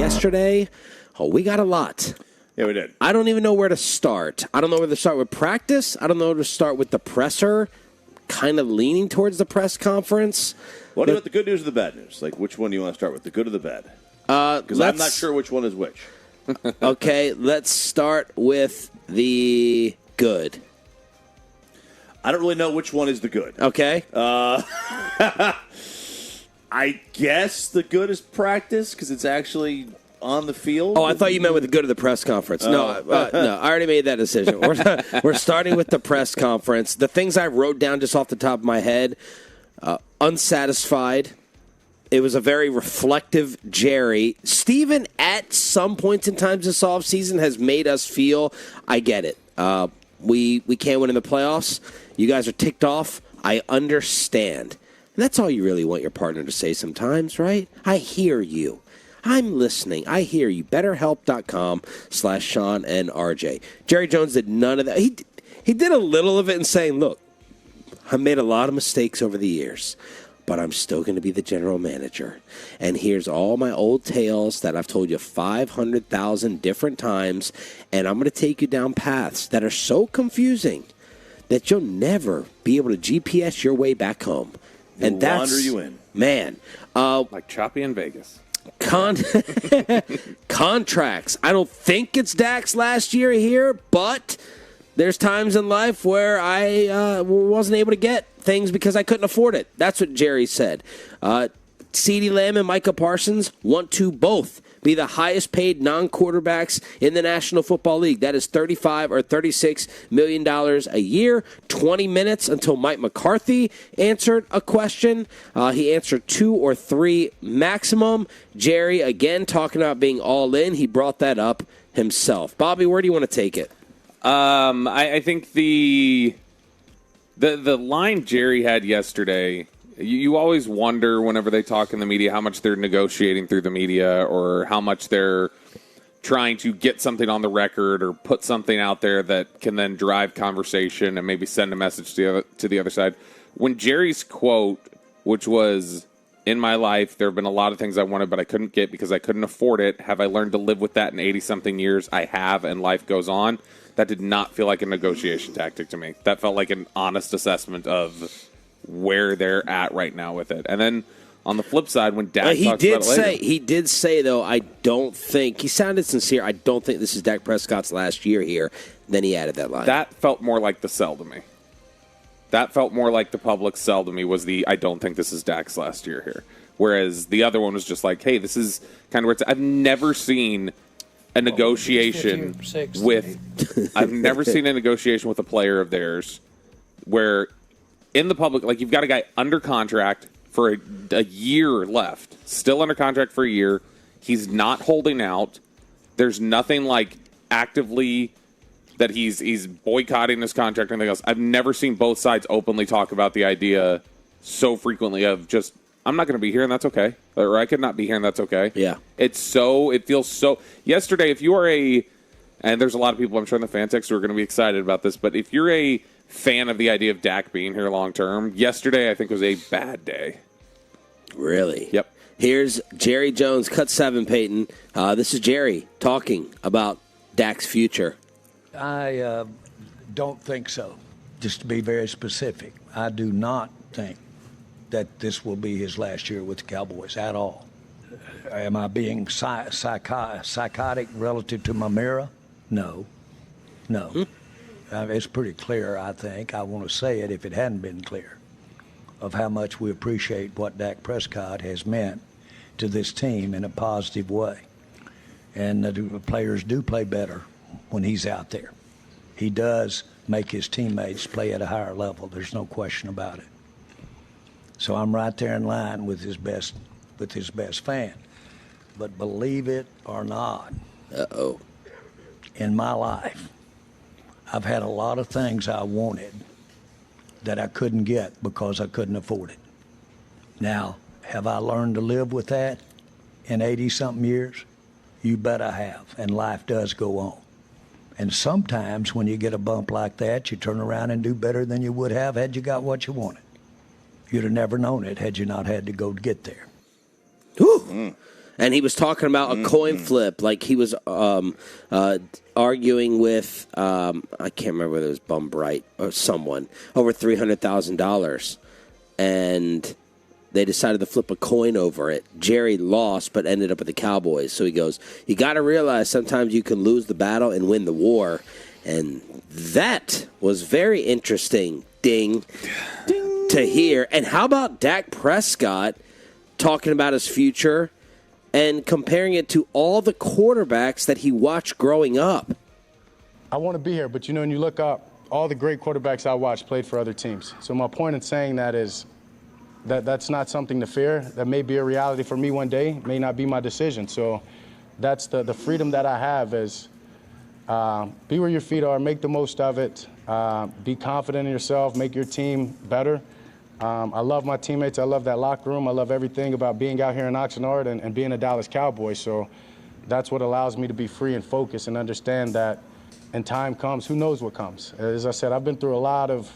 yesterday. Oh, we got a lot. Yeah, we did. I don't even know where to start. I don't know where to start with practice. I don't know where to start with the presser. Kind of leaning towards the press conference. What about the good news or the bad news? Like, which one do you want to start with, the good or the bad? Because I'm not sure which one is which. Okay, let's start with the good. I don't really know which one is the good. Okay. I guess the good is practice because it's actually on the field. Oh, I thought you meant with the good of the press conference. No, no, I already made that decision. We're starting with the press conference. The things I wrote down just off the top of my head, unsatisfied. It was a very reflective Jerry. Steven, at some points in times this offseason, has made us feel, I get it. We can't win in the playoffs. You guys are ticked off. I understand. And that's all you really want your partner to say sometimes, right? I hear you. I'm listening. I hear you. BetterHelp.com/Shan RJ. Jerry Jones did none of that. He did a little of it in saying, look, I made a lot of mistakes over the years, but I'm still going to be the general manager. And here's all my old tales that I've told you 500,000 different times, and I'm going to take you down paths that are so confusing that you'll never be able to GPS your way back home. And that's wander you in. Man. Like Choppy in Vegas. Contracts. I don't think it's Dak's last year here, but there's times in life where I wasn't able to get things because I couldn't afford it. That's what Jerry said. CeeDee Lamb and Micah Parsons want to both be the highest paid non-quarterbacks in the National Football League. That is $35 or $36 million a year. 20 minutes until Mike McCarthy answered a question. He answered 2 or 3 maximum. Jerry, again, talking about being all in. He brought that up himself. Bobby, where do you want to take it? I think the line Jerry had yesterday, you always wonder whenever they talk in the media how much they're negotiating through the media or how much they're trying to get something on the record or put something out there that can then drive conversation and maybe send a message to the other side. When Jerry's quote, which was, in my life, there have been a lot of things I wanted but I couldn't get because I couldn't afford it. Have I learned to live with that in 80-something years? I have, and life goes on. That did not feel like a negotiation tactic to me. That felt like an honest assessment of where they're at right now with it. And then on the flip side, when Dak talks about it later, he did say, though, I don't think, he sounded sincere, I don't think this is Dak Prescott's last year here. Then he added that line. That felt more like the sell to me. That felt more like the public sell to me was the, I don't think this is Dak's last year here. Whereas the other one was just like, hey, this is kind of where it's, I've never seen a negotiation with, I've never seen a negotiation with a player of theirs where in the public, like you've got a guy under contract for a year left, still under contract for a year. He's not holding out. There's nothing like actively that he's boycotting his contract or anything else. I've never seen both sides openly talk about the idea so frequently of just, I'm not going to be here and that's okay. Or I could not be here and that's okay. Yeah. It feels so. Yesterday, if you are and there's a lot of people I'm sure in the fan text who are going to be excited about this, but if you're a fan of the idea of Dak being here long term, yesterday I think was a bad day. Really? Yep. Here's Jerry Jones, cut 7, Peyton. This is Jerry talking about Dak's future. I don't think so. Just to be very specific, I do not think that this will be his last year with the Cowboys at all. Am I being psychotic relative to my mirror? No. It's pretty clear, I think. I want to say it if it hadn't been clear, of how much we appreciate what Dak Prescott has meant to this team in a positive way. And the players do play better when he's out there. He does make his teammates play at a higher level. There's no question about it. So I'm right there in line with his best fan. But believe it or not, in my life, I've had a lot of things I wanted that I couldn't get because I couldn't afford it. Now, have I learned to live with that in 80-something years? You bet I have, and life does go on. And sometimes when you get a bump like that, you turn around and do better than you would have had you got what you wanted. You'd have never known it had you not had to go get there. And he was talking about a coin flip, like he was arguing with, I can't remember whether it was Bum Bright or someone, over $300,000. And they decided to flip a coin over it. Jerry lost, but ended up with the Cowboys. So he goes, you got to realize sometimes you can lose the battle and win the war. And that was very interesting, ding, to hear. And how about Dak Prescott talking about his future and comparing it to all the quarterbacks that he watched growing up? I want to be here, but when you look up, all the great quarterbacks I watched played for other teams. So my point in saying that is that's not something to fear. That may be a reality for me one day, may not be my decision. So that's the freedom that I have is be where your feet are, make the most of it, be confident in yourself, make your team better. I love my teammates. I love that locker room. I love everything about being out here in Oxnard and being a Dallas Cowboy. So that's what allows me to be free and focused and understand that when time comes, who knows what comes. As I said, I've been through a lot of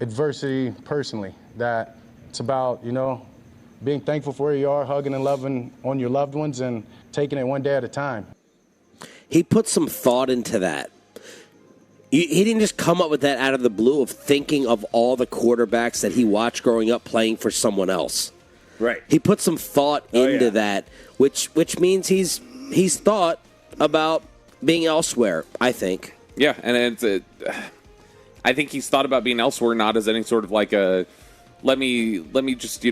adversity personally, that it's about, being thankful for where you are, hugging and loving on your loved ones and taking it one day at a time. He put some thought into that. He didn't just come up with that out of the blue of thinking of all the quarterbacks that he watched growing up playing for someone else. Right. He put some thought into that, which means he's thought about being elsewhere, I think. Yeah, and I think he's thought about being elsewhere not as any sort of like a let me just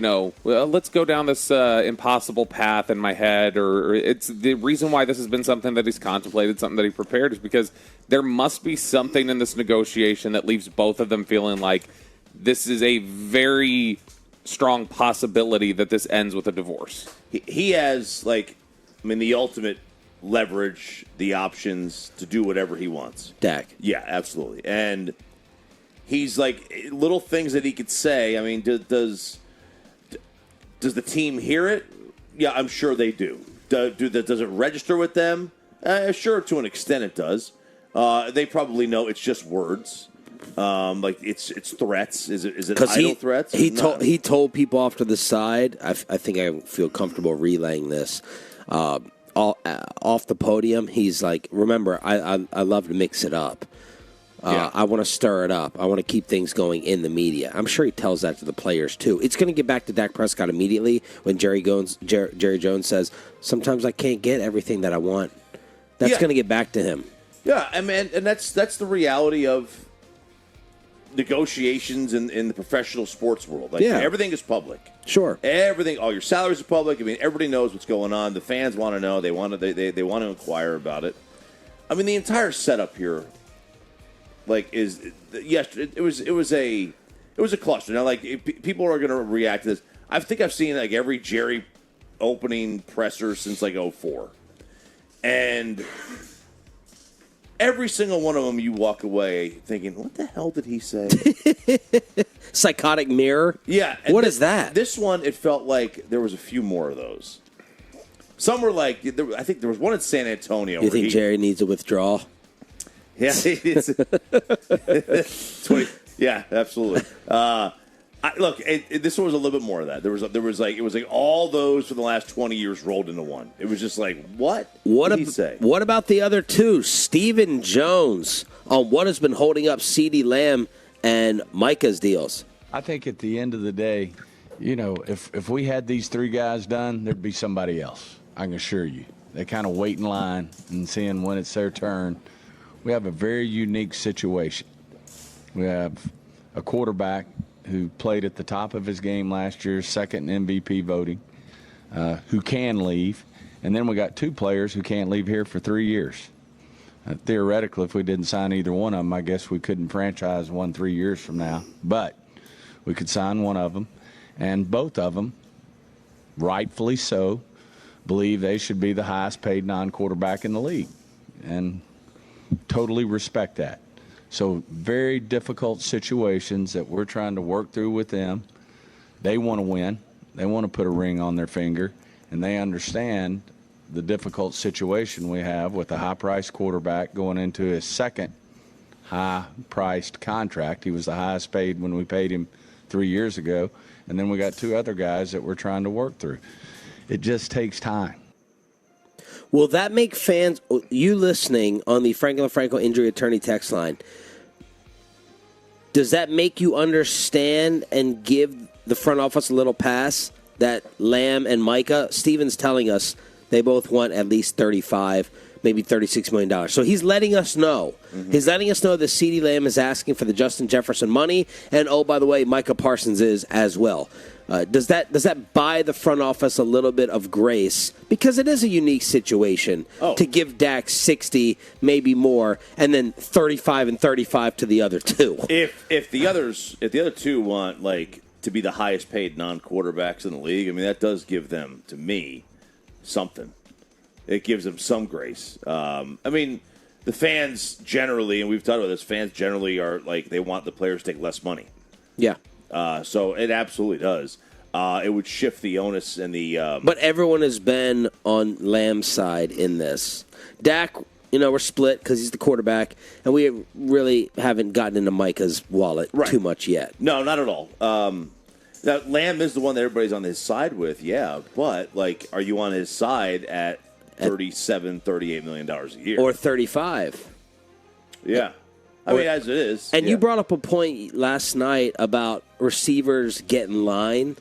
let's go down this impossible path in my head, or it's the reason why this has been something that he's contemplated, something that he prepared, is because there must be something in this negotiation that leaves both of them feeling like this is a very strong possibility that this ends with a divorce. He has the ultimate leverage, the options to do whatever he wants. Dak. Yeah, absolutely. And he's little things that he could say. I mean, does the team hear it? Yeah, I'm sure they do. Does it register with them? Sure, to an extent it does. They probably know it's just words. It's threats. Is it idle threats? He told people off to the side. I think I feel comfortable relaying this. Off the podium, he's like, remember, I love to mix it up. I want to stir it up. I want to keep things going in the media. I'm sure he tells that to the players, too. It's going to get back to Dak Prescott immediately when Jerry Jones says, sometimes I can't get everything that I want. That's going to get back to him. Yeah, and that's the reality of negotiations in the professional sports world. Everything is public. Sure. Everything, all your salaries are public. I mean, everybody knows what's going on. The fans want to know. They want to inquire about it. I mean, the entire setup here, it was a cluster. Now, people are going to react to this. I think I've seen every Jerry opening presser since 2004, and every single one of them, you walk away thinking, "What the hell did he say?" Psychotic mirror. Yeah. What is that? This one, it felt like there was a few more of those. Some were I think there was one in San Antonio. You think Jerry needs a withdrawal? Yeah, yeah, absolutely. This one was a little bit more of that. There was it was all those for the last 20 years rolled into one. It was just what? What did he say? What about the other two? Stephen Jones on what has been holding up CeeDee Lamb and Micah's deals. I think at the end of the day, if we had these three guys done, there'd be somebody else. I can assure you. They kind of wait in line and seeing when it's their turn. We have a very unique situation. We have a quarterback who played at the top of his game last year, second in MVP voting, who can leave. And then we got two players who can't leave here for 3 years. Theoretically, if we didn't sign either one of them, I guess we couldn't franchise one 3 years from now. But we could sign one of them. And both of them, rightfully so, believe they should be the highest paid non-quarterback in the league. And totally respect that. So very difficult situations that we're trying to work through with them. They want to win. They want to put a ring on their finger. And they understand the difficult situation we have with a high-priced quarterback going into his second high-priced contract. He was the highest paid when we paid him 3 years ago. And then we got two other guys that we're trying to work through. It just takes time. Will that make fans, you listening on the Franklin Franco injury attorney text line, does that make you understand and give the front office a little pass that Lamb and Micah, Steven's telling us they both want at least $35, maybe $36 million. So he's letting us know. Mm-hmm. He's letting us know that CeeDee Lamb is asking for the Justin Jefferson money, and oh, by the way, Micah Parsons is as well. Does that buy the front office a little bit of grace? Because it is a unique situation to give Dak 60, maybe more, and then 35 and 35 to the other two. If the other two want to be the highest paid non-quarterbacks in the league, I mean that does give them, to me, something. It gives them some grace. I mean, the fans generally, and we've talked about this, fans generally are they want the players to take less money. Yeah. So it absolutely does. It would shift the onus and the. But everyone has been on Lamb's side in this. Dak, we're split because he's the quarterback, and we really haven't gotten into Micah's wallet too much yet. No, not at all. Now, Lamb is the one that everybody's on his side with, yeah. But are you on his side at $37, $38 million a year, or 35? Yeah. I mean, as it is. And you brought up a point last night about receivers get in line.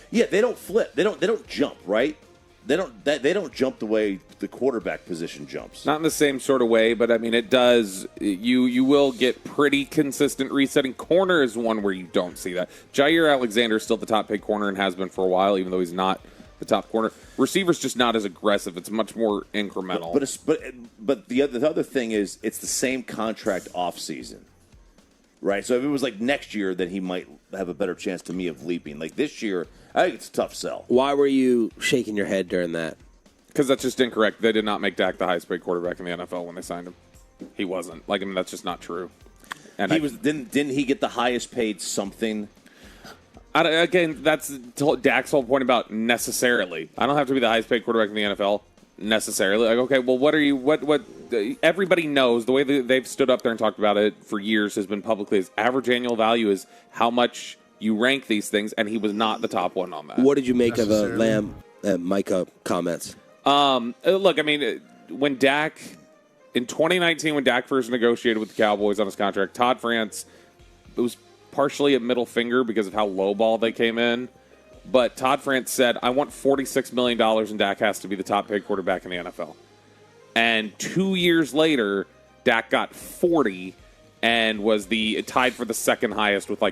Yeah, they don't flip. They don't jump, right? They don't jump the way the quarterback position jumps. Not in the same sort of way, but I mean it does. You will get pretty consistent resetting. Corner is one where you don't see that. Jair Alexander is still the top paid corner and has been for a while, even though he's not the top corner. Receiver's just not as aggressive. It's much more incremental. But the other thing is it's the same contract off season, right? So if it was next year, then he might have a better chance to me of leaping. This year, I think it's a tough sell. Why were you shaking your head during that? Because that's just incorrect. They did not make Dak the highest paid quarterback in the NFL when they signed him. He wasn't. That's just not true. And didn't he get the highest paid something? Again, that's Dak's whole point about necessarily. I don't have to be the highest paid quarterback in the NFL necessarily. Okay, well, what are you? What? Everybody knows the way that they've stood up there and talked about it for years has been publicly. His average annual value is how much you rank these things, and he was not the top one on that. What did you make of the Lamb Micah comments? Look, I mean, when Dak in 2019, when Dak first negotiated with the Cowboys on his contract, Todd France, it was partially a middle finger because of how lowball they came in. But Todd France said, I want $46 million and Dak has to be the top paid quarterback in the NFL. And 2 years later, Dak got 40 and was tied for the second highest with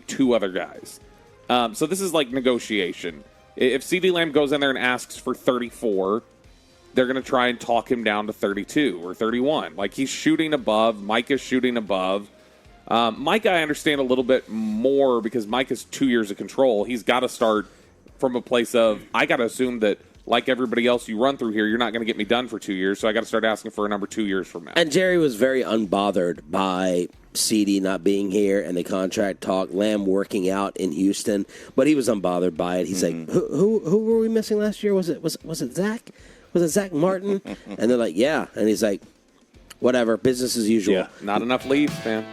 two other guys. So this is negotiation. If CeeDee Lamb goes in there and asks for 34, they're going to try and talk him down to 32 or 31. He's shooting above. Mike is shooting above. Mike, I understand a little bit more because Mike has 2 years of control. He's got to start from a place of, I got to assume that, like everybody else you run through here, you're not going to get me done for 2 years, so I got to start asking for a number 2 years from now. And Jerry was very unbothered by CeeDee not being here and the contract talk, Lamb working out in Houston, but he was unbothered by it. He's like, who were we missing last year? Was it Zach? Was it Zach Martin? And they're like, yeah. And he's like, whatever, business as usual. Yeah, not enough leads, man.